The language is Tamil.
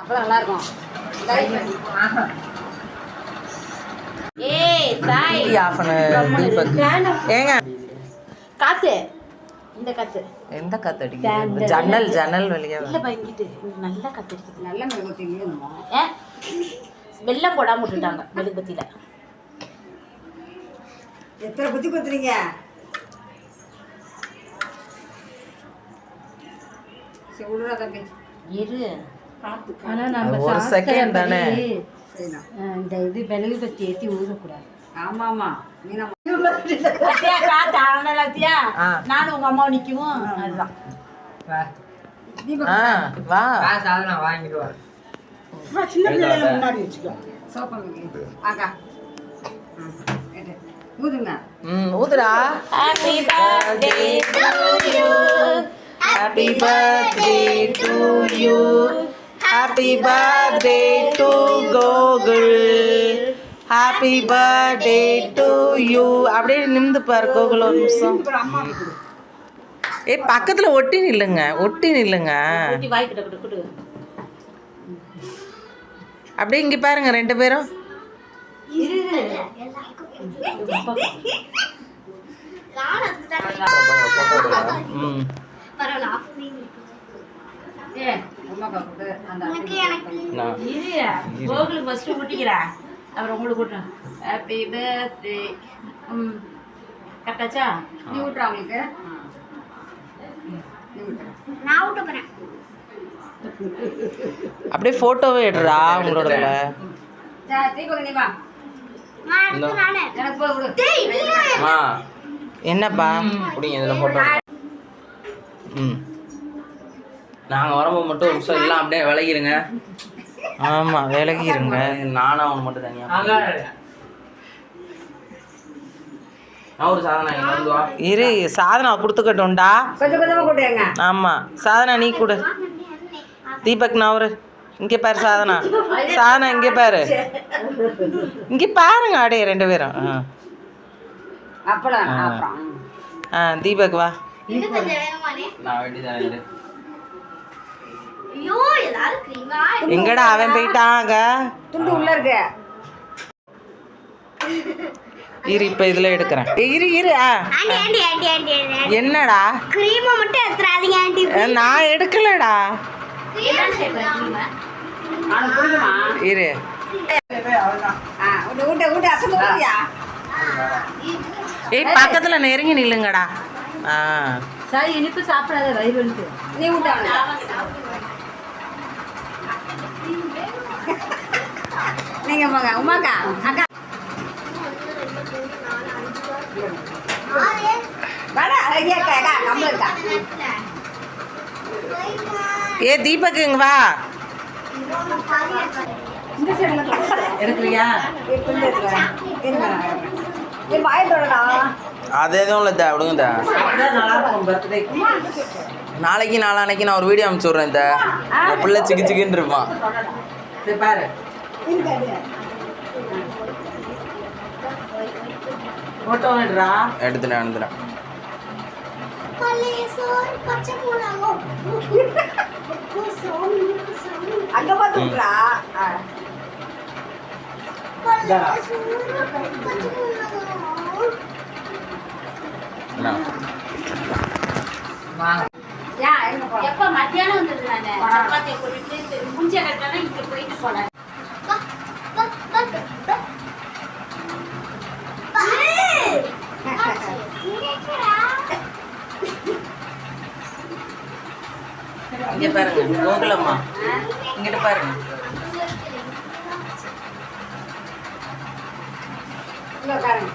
அப்பதான் நல்லா இருக்கும். ஏங்க காத்து இந்த காத்து எந்த காத்து அடிக்குது? ஜன்னல் ஜன்னல் வழியா இல்ல பங்கிட்டு நல்லா காத்து அடிக்குது. நல்ல மெழுகுவர்த்தி இல்லையா? வெள்ளம் போடாம விட்டுட்டாங்க மெழுகுபத்தியில. எத்தனை குத்தி குத்துறீங்க? விடுறா தம்பி இரு. ஆனா நம்ம ஒரு செகண்ட் தானே. இந்த இது மெழுகுபத்தி ஏற்றி ஊதக்கூடாது. ஆமா ஆமா நானும் உங்க அம்மாவும் நிக்கவும் அதுதான். வா சாதனை வாங்கிட்டு வா. சின்ன பிள்ளைல முன்னாடி வச்சுக்கோ. சோப்பா ஆக்கா ஊதுங்க. ஊதுடா. Happy birthday to you. Happy birthday to you. Happy birthday to Gokul. Happy birthday to you. அப்படியே நிமிந்து பாரு கோகுல் ஒரு நிமிஷம். பக்கத்துல ஒட்டி நில்லுங்க, ஒட்டி நில்லுங்க. அப்படியே இங்க பாருங்க ரெண்டு பேரும். கோகுலுக்கு ஃபர்ஸ்ட் ஊட்டிக்கிறேன், அப்புறம் உங்களுக்கு கூட்டுறேன். Happy birthday. கரெக்டாச்சா? நீ விட்டுறா உங்களுக்கு. நான் விட்டு போறேன். அப்படியே போட்டோவே எடுறா உங்களோட. தீபக் நீ வா. எனக்கு போய் விடு. என்னப்பா அப்படிங்க இதில் போட்டோ. நாங்கள் வரும்போது மட்டும் ஒரு நிமிஷம் எல்லாம் அப்படியே விலகிருங்க. ஆமாம் விலகிருங்க. நானும் அவனு மட்டும் தனியாக ஒரு சாதனை வந்து இரு சாதனா கொடுத்துக்கட்டும்டா. கொஞ்சம் கொஞ்சமாக கூட்டுங்க. ஆமாம் சாதனா நீ கொடு. தீபக் நான் இங்கே பாரு சாதனா. சாதனா இங்கே பாரு, இங்கே பாருங்க அப்படியே ரெண்டு பேரும். அப்புறம் தீபக் வா. நான் வேண்டியதானே. எங்கடா அவன் போயிட்டாங்க. துண்டு உள்ள இருக்கு. இரு இப்ப இதுல எடுக்கிறேன். இரு இரு. என்னடா கிரீம் மட்டும் எடுத்துறாதீங்க ஆண்டி. நான் எடுக்கலடா. இரு பக்கத்துல நெருங்கி நில்லுங்கடா. சரி இனிப்பு சாப்பிடாத வயிறு வலிக்கு. நீ விட்டா நீங்க போங்க உமாக்கா அக்கா. தீபக் இங்க வா. எடுக்கலையா? அது எதுவும் இல்லை விடுங்க. நாளைக்கு நாளானைக்கு நான் ஒரு வீடியோ அனுப்பிச்சு விட்றேன். இந்த பிள்ளை சிக்கு சிக்குன்னு இருப்பான். சரி பாரு. ஃபோட்டோ எடுத்துட்டேன் எடுத்துட்டேன். அங்க பாத்துக்கிறா. எப்ப மத்தியானம் வந்தது நானு சப்பாத்தியை போட்டுட்டு முஞ்ச கட்டானா இங்க போயிட்டு போனேன். இங்க பாருங்க கோகுலம்மா, இங்கிட்ட பாருங்க. இல்ல பாருங்க.